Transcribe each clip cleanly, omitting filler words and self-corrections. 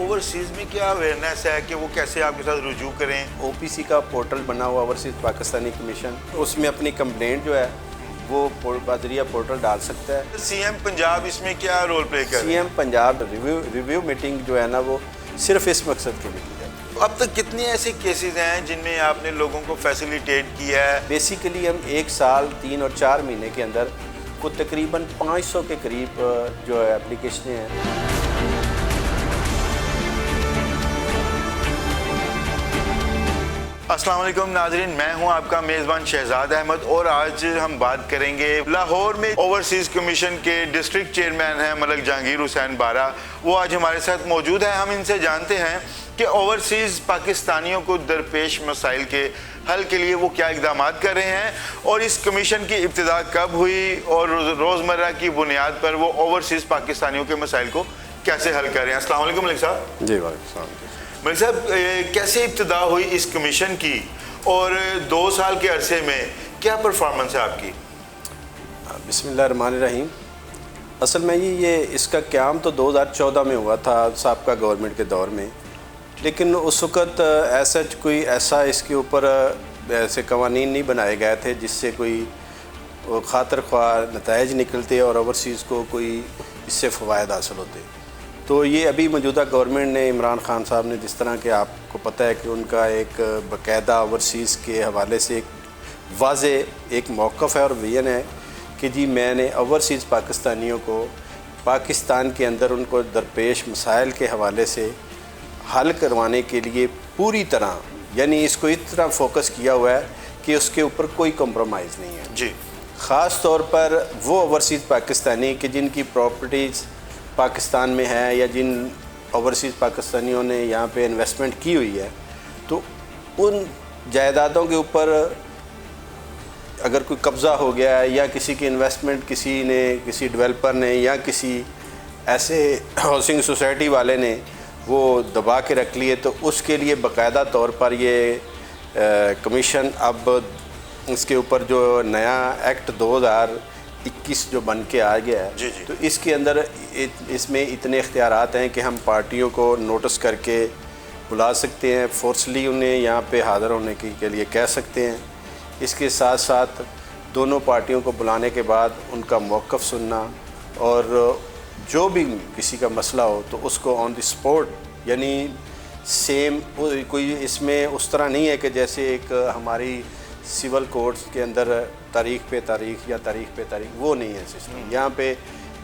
Overseas میں کیا awareness ہے کہ وہ کیسے آپ کے ساتھ رجوع کریں؟ او پی سی کا پورٹل بنا ہوا اوورسیز پاکستانی کمیشن، اس میں اپنی کمپلینٹ جو ہے وہ بذریعہ پورٹل ڈال سکتا ہے۔ سی ایم پنجاب اس میں کیا رول پلے کر رہے ہیں؟ C M Punjab review meeting جو ہے نا وہ صرف اس مقصد کے لیے کی جاتی ہے۔ اب تک کتنے ایسے کیسز ہیں جن میں آپ نے لوگوں کو فیسیلیٹیٹ کیا ہے؟ بیسیکلی ہم 1 سال 3 اور 4 مہینے کے اندر وہ تقریباً 500 کے قریب جو ہے اپلیکیشنیں ہیں۔ السلام علیکم ناظرین، میں ہوں آپ کا میزبان شہزاد احمد اور آج ہم بات کریں گے لاہور میں اوورسیز کمیشن کے ڈسٹرکٹ چیئرمین ہیں ملک جہانگیر حسین بارہ، وہ آج ہمارے ساتھ موجود ہیں۔ ہم ان سے جانتے ہیں کہ اوورسیز پاکستانیوں کو درپیش مسائل کے حل کے لیے وہ کیا اقدامات کر رہے ہیں اور اس کمیشن کی ابتدا کب ہوئی اور روزمرہ کی بنیاد پر وہ اوورسیز پاکستانیوں کے مسائل کو کیسے حل کر رہے ہیں۔ السلام علیکم ملک صاحب۔ جی وعلیکم السلام۔ ملک صاحب، کیسے ابتدا ہوئی اس کمیشن کی اور 2 سال کے عرصے میں کیا پرفارمنس ہے آپ کی؟ بسم اللہ الرحمن الرحیم۔ اصل میں یہ اس کا قیام تو 2014 میں ہوا تھا سابقہ گورنمنٹ کے دور میں، لیکن اس وقت ایسا اس کے اوپر ایسے قوانین نہیں بنائے گئے تھے جس سے کوئی خاطر خواہ نتائج نکلتے اور اوورسیز کو کوئی اس سے فوائد حاصل ہوتے۔ تو یہ ابھی موجودہ گورنمنٹ نے، عمران خان صاحب نے، جس طرح کہ آپ کو پتہ ہے کہ ان کا ایک باقاعدہ اوورسیز کے حوالے سے ایک واضح ایک موقف ہے اور ویژن ہے کہ جی میں نے اوورسیز پاکستانیوں کو پاکستان کے اندر ان کو درپیش مسائل کے حوالے سے حل کروانے کے لیے پوری طرح، یعنی اس کو اس طرح فوکس کیا ہوا ہے کہ اس کے اوپر کوئی کمپرومائز نہیں ہے جی۔ خاص طور پر وہ اوورسیز پاکستانی کہ جن کی پراپرٹیز پاکستان میں ہے یا جن اوورسیز پاکستانیوں نے یہاں پہ انویسٹمنٹ کی ہوئی ہے، تو ان جائیدادوں کے اوپر اگر کوئی قبضہ ہو گیا ہے یا کسی کی انویسٹمنٹ کسی ڈیولپر نے یا کسی ایسے ہاؤسنگ سوسائٹی والے نے وہ دبا کے رکھ لیے، تو اس کے لیے باقاعدہ طور پر یہ کمیشن اب اس کے اوپر جو نیا ایکٹ 2021 جو بن کے آ گیا ہے، جی تو اس کے اندر اس میں اتنے اختیارات ہیں کہ ہم پارٹیوں کو نوٹس کر کے بلا سکتے ہیں، فورسلی انہیں یہاں پہ حاضر ہونے کے لیے کہہ سکتے ہیں۔ اس کے ساتھ ساتھ دونوں پارٹیوں کو بلانے کے بعد ان کا موقف سننا اور جو بھی کسی کا مسئلہ ہو تو اس کو آن دی اسپاٹ، یعنی سیم کوئی اس میں اس طرح نہیں ہے کہ جیسے ایک ہماری سول کورٹس کے اندر تاریخ پہ تاریخ یا تاریخ پہ تاریخ، وہ نہیں ہے سسٹم۔ یہاں پہ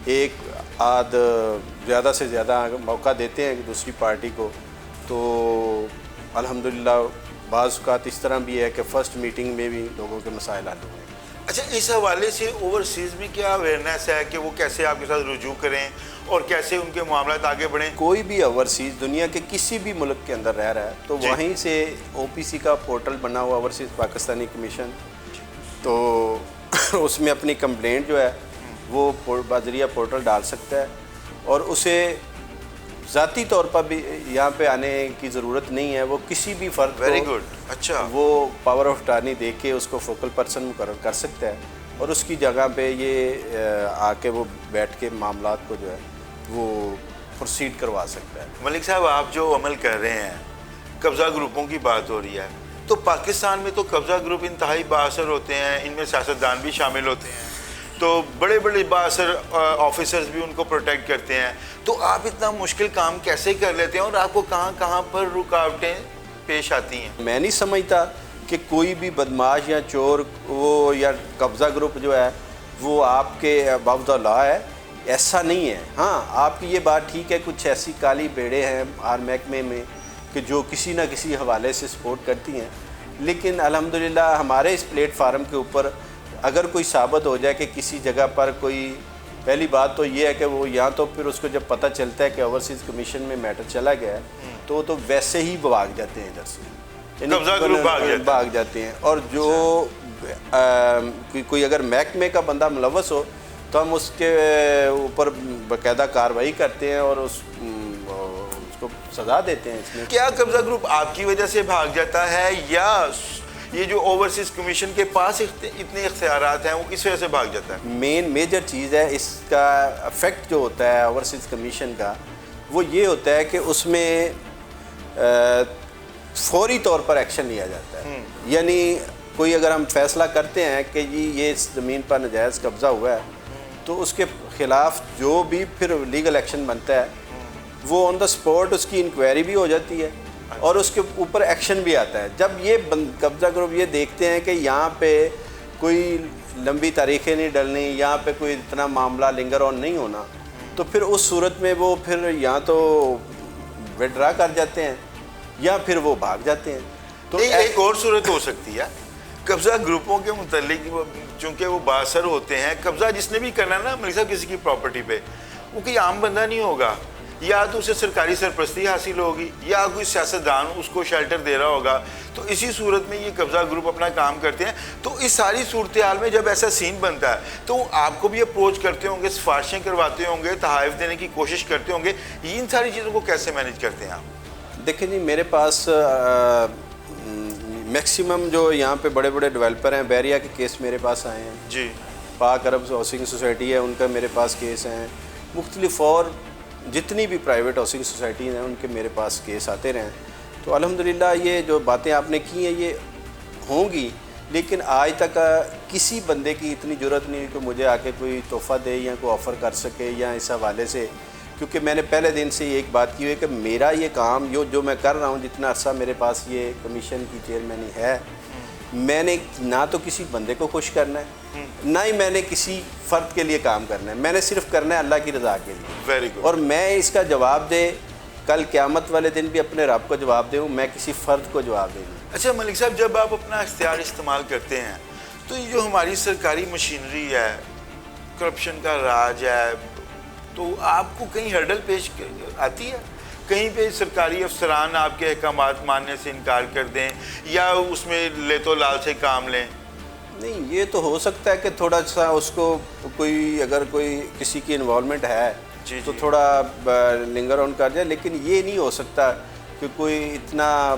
ایک زیادہ سے زیادہ موقع دیتے ہیں دوسری پارٹی کو، تو الحمدللہ بعض اوقات اس طرح بھی ہے کہ فرسٹ میٹنگ میں بھی لوگوں کے مسائل حل ہوئے ہیں۔ اچھا، اس حوالے سے اوورسیز میں کیا اویئرنیس ہے کہ وہ کیسے آپ کے ساتھ رجوع کریں اور کیسے ان کے معاملات آگے بڑھیں؟ کوئی بھی اوورسیز دنیا کے کسی بھی ملک کے اندر رہ رہا ہے تو وہیں سے او پی سی کا پورٹل بنا ہوا اوورسیز پاکستانی کمیشن، تو اس میں اپنی کمپلینٹ جو ہے وہ بذریعہ پورٹل ڈال سکتا ہے اور اسے ذاتی طور پر بھی یہاں پہ آنے کی ضرورت نہیں ہے۔ وہ کسی بھی فرد کو، ویری گڈ، اچھا، وہ پاور آف اٹارنی دے کے اس کو فوکل پرسن مقرر کر سکتا ہے اور اس کی جگہ پہ یہ آ کے وہ بیٹھ کے معاملات کو جو ہے وہ پروسیڈ کروا سکتا ہے۔ ملک صاحب، آپ جو عمل کر رہے ہیں، قبضہ گروپوں کی بات ہو رہی ہے، تو پاکستان میں تو قبضہ گروپ انتہائی بااثر ہوتے ہیں، ان میں سیاستدان بھی شامل ہوتے ہیں، تو بڑے بڑے بااثر آفیسرز بھی ان کو پروٹیکٹ کرتے ہیں، تو آپ اتنا مشکل کام کیسے کر لیتے ہیں اور آپ کو کہاں کہاں پر رکاوٹیں پیش آتی ہیں؟ میں نہیں سمجھتا کہ کوئی بھی بدماش یا چور وہ یا قبضہ گروپ جو ہے وہ آپ کے اباؤٹ دا لا ہے، ایسا نہیں ہے۔ ہاں، آپ کی یہ بات ٹھیک ہے، کچھ ایسی کالی بیڑے ہیں ہر محکمے میں کہ جو کسی نہ کسی حوالے سے سپورٹ کرتی ہیں، لیکن الحمدللہ ہمارے اس پلیٹ فارم کے اوپر اگر کوئی ثابت ہو جائے کہ کسی جگہ پر کوئی، پہلی بات تو یہ ہے کہ وہ یہاں تو پھر اس کو جب پتہ چلتا ہے کہ اوورسیز کمیشن میں میٹر چلا گیا ہے تو وہ تو ویسے ہی بھاگ جاتے ہیں ادھر سے، قبضہ گروپ بھاگ جاتے ہیں۔ اور جو کوئی اگر محکمے کا بندہ ملوث ہو تو ہم اس کے اوپر باقاعدہ کارروائی کرتے ہیں اور اس کو سزا دیتے ہیں۔ اس میں کیا قبضہ گروپ آپ کی وجہ سے بھاگ جاتا ہے یا یہ جو اوورسیز کمیشن کے پاس اتنے اختیارات ہیں وہ کس وجہ سے بھاگ جاتا ہے؟ میجر چیز ہے اس کا افیکٹ جو ہوتا ہے اوورسیز کمیشن کا، وہ یہ ہوتا ہے کہ اس میں فوری طور پر ایکشن لیا جاتا ہے. یعنی کوئی اگر ہم فیصلہ کرتے ہیں کہ جی یہ اس زمین پر ناجائز قبضہ ہوا ہے تو اس کے خلاف جو بھی پھر لیگل ایکشن بنتا ہے وہ آن دا اسپاٹ اس کی انکوائری بھی ہو جاتی ہے اور اس کے اوپر ایکشن بھی آتا ہے. جب یہ قبضہ گروپ یہ دیکھتے ہیں کہ یہاں پہ کوئی لمبی تاریخیں نہیں ڈلنی, یہاں پہ کوئی اتنا معاملہ لنگر آن نہیں ہونا, تو پھر اس صورت میں وہ پھر یا تو وڈرا کر جاتے ہیں یا پھر وہ بھاگ جاتے ہیں. تو ایک اور صورت ہو سکتی ہے قبضہ گروپوں کے متعلق, چونکہ وہ بااثر ہوتے ہیں, قبضہ جس نے بھی کرنا ہے نا ملک صاحب کسی کی پراپرٹی پہ, وہ کوئی عام بندہ نہیں ہوگا, یا تو اسے سرکاری سرپرستی حاصل ہوگی یا کوئی سیاستدان اس کو شیلٹر دے رہا ہوگا. تو اسی صورت میں یہ قبضہ گروپ اپنا کام کرتے ہیں. تو اس ساری صورتحال میں جب ایسا سین بنتا ہے تو آپ کو بھی اپروچ کرتے ہوں گے, سفارشیں کرواتے ہوں گے, تحائف دینے کی کوشش کرتے ہوں گے. ان ساری چیزوں کو کیسے مینیج کرتے ہیں آپ؟ دیکھیں جی, میرے پاس میکسیمم جو یہاں پہ بڑے بڑے ڈیولپر ہیں, بیریا کے کیس میرے پاس آئے ہیں جی, پاک عرب ہاؤسنگ سوسائٹی ہے ان کا میرے پاس کیس ہیں, مختلف اور جتنی بھی پرائیویٹ ہاؤسنگ سوسائٹیز ہیں ان کے میرے پاس کیس آتے رہے ہیں. تو الحمدللہ یہ جو باتیں آپ نے کی ہیں یہ ہوں گی, لیکن آج تک کسی بندے کی اتنی ضرورت نہیں کہ مجھے آ کے کوئی تحفہ دے یا کوئی آفر کر سکے یا اس حوالے سے, کیونکہ میں نے پہلے دن سے یہ ایک بات کی ہوئی ہے کہ میرا یہ کام جو میں کر رہا ہوں, جتنا عرصہ میرے پاس یہ کمیشن کی چیئرمینی ہے, میں نے نہ تو کسی بندے کو خوش کرنا ہے نہ ہی میں نے کسی فرد کے لیے کام کرنا ہے, میں نے صرف کرنا ہے اللہ کی رضا کے لیے. Very good. اور میں اس کا جواب دے کل قیامت والے دن بھی اپنے رب کو جواب دوں, میں کسی فرد کو جواب دے دوں. اچھا ملک صاحب, جب آپ اپنا اختیار استعمال کرتے ہیں تو یہ جو ہماری سرکاری مشینری ہے, کرپشن کا راج ہے, تو آپ کو کہیں ہرڈل پیش آتی ہے؟ کہیں پہ سرکاری افسران آپ کے احکامات ماننے سے انکار کر دیں یا اس میں لے تو لال سے کام لیں؟ نہیں, یہ تو ہو سکتا ہے کہ تھوڑا سا اس کو کوئی اگر کوئی کسی کی انوالومنٹ ہے تو تھوڑا لنگر آن کر جائے, لیکن یہ نہیں ہو سکتا کہ کوئی اتنا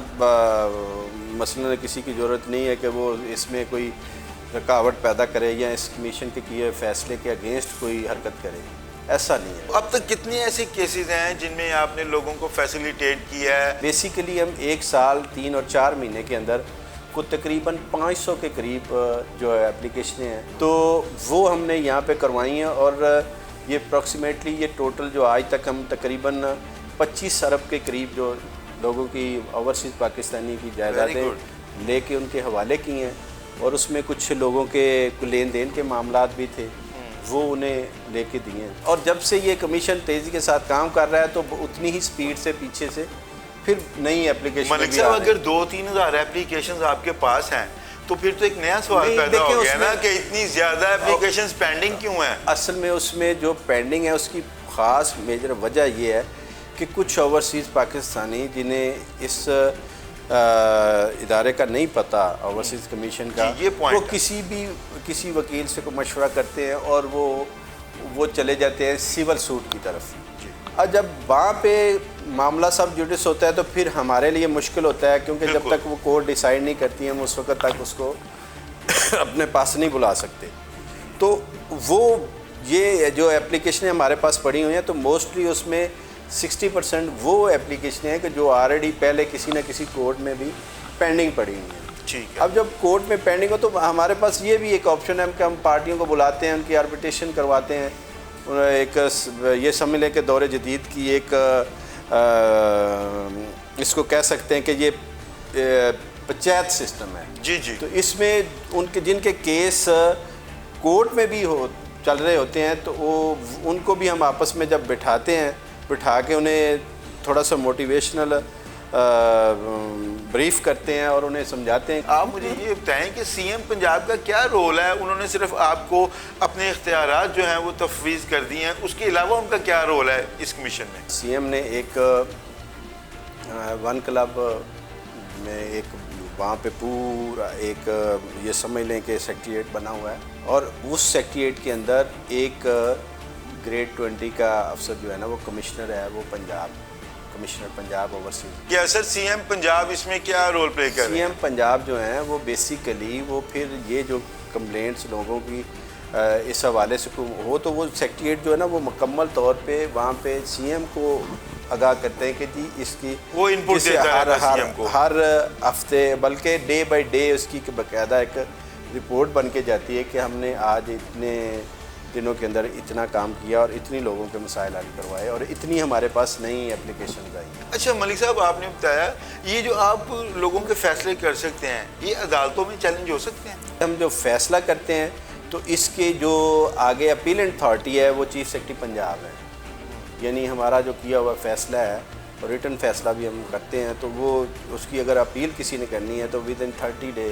مثلا کسی کی ضرورت نہیں ہے کہ وہ اس میں کوئی رکاوٹ پیدا کرے یا اس کمیشن کے کیے فیصلے کے اگینسٹ کوئی حرکت کرے, ایسا نہیں ہے. اب تک کتنے ایسے کیسز ہیں جن میں آپ نے لوگوں کو فیسیلیٹیٹ کیا ہے؟ بیسیکلی ہم 1 سال 3 اور 4 مہینے کے اندر کو تقریباً 500 کے قریب جو ہے اپلیکیشنیں ہیں تو وہ ہم نے یہاں پہ کروائی ہیں, اور یہ اپروکسیمیٹلی یہ ٹوٹل جو آج تک ہم تقریباً 25 ارب کے قریب جو لوگوں کی اوورسیز پاکستانی کی جائیدادیں لے کے ان کے حوالے کی ہیں, اور اس میں کچھ لوگوں کے لین دین کے معاملات بھی تھے وہ انہیں لے کے دیے ہیں. اور جب سے یہ کمیشن تیزی کے ساتھ کام کر رہا ہے تو اتنی ہی سپیڈ سے پیچھے سے پھر نئی اپلیکیشن. ملک صاحب, اگر 2-3 ہزار اپلیکیشنز آپ کے پاس ہیں تو پھر تو ایک نیا سوال پیدا ہو گیا نا کہ اتنی زیادہ اپلیکیشنز پینڈنگ کیوں ہیں؟ اصل میں اس میں جو پینڈنگ ہے اس کی خاص میجر وجہ یہ ہے کہ کچھ اوورسیز پاکستانی جنہیں اس ادارے کا نہیں پتہ, اوورسیز کمیشن کا, وہ کسی وکیل سے کوئی مشورہ کرتے ہیں اور وہ چلے جاتے ہیں سول سوٹ کی طرف. اور جب وہاں پہ معاملہ سب جوڈس ہوتا ہے تو پھر ہمارے لیے مشکل ہوتا ہے, کیونکہ جب تک وہ کورٹ ڈیسائیڈ نہیں کرتی ہیں ہم اس وقت تک اس کو اپنے پاس نہیں بلا سکتے. تو وہ یہ جو اپلیکیشنیں ہمارے پاس پڑی ہوئی ہیں تو موسٹلی اس میں 60% وہ اپلیکیشنیں ہیں کہ جو آلریڈی پہلے کسی نہ کسی کورٹ میں بھی پینڈنگ پڑی ہوئی ہیں. ٹھیک ہے. اب جب کورٹ میں پینڈنگ ہو تو ہمارے پاس یہ بھی ایک آپشن ہے کہ ہم پارٹیوں کو بلاتے ہیں, ان کی آربیٹریشن کرواتے ہیں, ایک یہ سمجھ لیں کہ دور جدید کی ایک اس کو کہہ سکتے ہیں کہ یہ پنچایت سسٹم ہے. جی جی. تو اس میں ان کے جن کے کیس کورٹ میں بھی چل رہے ہوتے ہیں تو وہ ان کو بھی ہم آپس میں جب بٹھاتے ہیں, بٹھا کے انہیں تھوڑا سا موٹیویشنل بریف کرتے ہیں اور انہیں سمجھاتے ہیں. آپ مجھے یہ بتائیں کہ سی ایم پنجاب کا کیا رول ہے؟ انہوں نے صرف آپ کو اپنے اختیارات جو ہیں وہ تفویض کر دی ہیں, اس کے علاوہ ان کا کیا رول ہے اس کمیشن میں؟ سی ایم نے ایک ون کلب میں ایک وہاں پہ پورا ایک یہ سمجھ لیں کہ سیکریٹریٹ بنا ہوا ہے, اور اس سیکریٹریٹ کے اندر ایک گریڈ 20 کا افسر جو ہے نا وہ کمشنر ہے, وہ کمشنر پنجاب اوورسیز. کیا سر سی ایم پنجاب اس میں کیا رول پلے کر رہے ہیں؟ سی ایم پنجاب جو ہیں وہ بیسیکلی وہ پھر یہ جو کمپلینٹس لوگوں کی اس حوالے سے ہو تو وہ سیکریٹریٹ جو ہے نا وہ مکمل طور پہ وہاں پہ سی ایم کو آگاہ کرتے ہیں کہ جی اس کی وہ input جسے دیتا ہے CM کو. ہر ہفتے بلکہ ڈے بائی ڈے اس کی باقاعدہ ایک رپورٹ بن کے جاتی ہے کہ ہم نے آج اتنے دنوں کے اندر اتنا کام کیا اور اتنی لوگوں کے مسائل حل کروائے اور اتنی ہمارے پاس نئی اپلیکیشنز آئی. اچھا ملک صاحب، آپ نے بتایا یہ جو آپ لوگوں کے فیصلے کر سکتے ہیں یہ عدالتوں میں چیلنج ہو سکتے ہیں؟ ہم جو فیصلہ کرتے ہیں تو اس کے جو آگے اپیلنٹ اتھارٹی ہے وہ چیف سیکرٹری پنجاب ہے. یعنی ہمارا جو کیا ہوا فیصلہ ہے اور ریٹن فیصلہ بھی ہم رکھتے ہیں تو وہ اس کی اگر اپیل کسی نے کرنی ہے تو ود ان 30 ڈے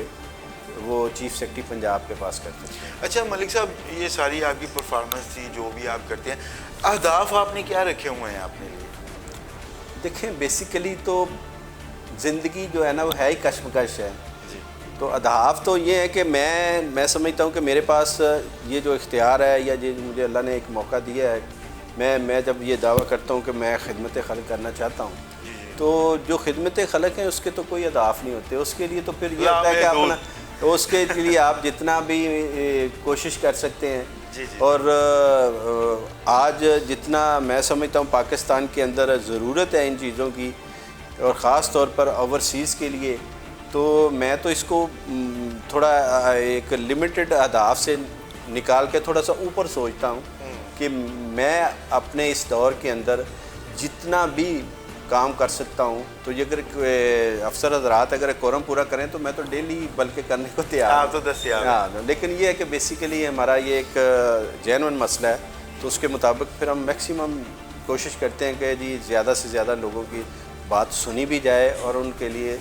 وہ چیف سیکرٹری پنجاب کے پاس کرتے ہیں. اچھا ملک صاحب، یہ ساری آپ کی پرفارمنس تھی جو بھی آپ کرتے ہیں، اہداف آپ نے کیا رکھے ہوئے ہیں اپنے لیے؟ دیکھیں بیسیکلی تو زندگی جو ہے نا وہ ہے ہی کشمکش ہے. تو اہداف تو یہ ہے کہ میں سمجھتا ہوں کہ میرے پاس یہ جو اختیار ہے یا یہ مجھے اللہ نے ایک موقع دیا ہے، میں جب یہ دعویٰ کرتا ہوں کہ میں خدمت خلق کرنا چاہتا ہوں تو جو خدمت خلق ہیں اس کے تو کوئی اہداف نہیں ہوتے. اس کے لیے تو پھر یہ ہوتا ہے کہ اپنا اس کے لیے آپ جتنا بھی کوشش کر سکتے ہیں. اور آج جتنا میں سمجھتا ہوں پاکستان کے اندر ضرورت ہے ان چیزوں کی اور خاص طور پر اوورسیز کے لیے، تو میں تو اس کو تھوڑا ایک لمیٹڈ اہداف سے نکال کے تھوڑا سا اوپر سوچتا ہوں کہ میں اپنے اس دور کے اندر جتنا بھی کام کر سکتا ہوں تو یہ اگر افسر حضرات اگر کورم پورا کریں تو میں تو ڈیلی بلکہ کرنے کو تیار تو دستیاب. ہاں، لیکن یہ ہے کہ بیسیکلی ہمارا یہ ایک جینون مسئلہ ہے تو اس کے مطابق پھر ہم میکسیمم کوشش کرتے ہیں کہ جی زیادہ سے زیادہ لوگوں کی بات سنی بھی جائے اور ان کے لیے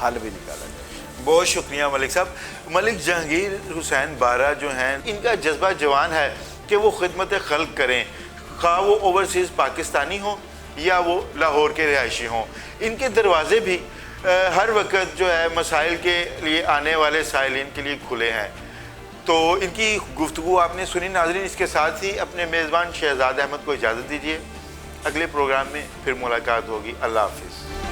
حل بھی نکالا جائے. بہت شکریہ ملک صاحب. ملک جہانگیر حسین بارہ جو ہیں، ان کا جذبہ جوان ہے کہ وہ خدمت خلق کریں، خواہ وہ اوورسیز پاکستانی ہوں یا وہ لاہور کے رہائشی ہوں. ان کے دروازے بھی ہر وقت جو ہے مسائل کے لیے آنے والے سائلین کے لیے کھلے ہیں. تو ان کی گفتگو آپ نے سنی. ناظرین، اس کے ساتھ ہی اپنے میزبان شہزاد احمد کو اجازت دیجیے. اگلے پروگرام میں پھر ملاقات ہوگی. اللہ حافظ.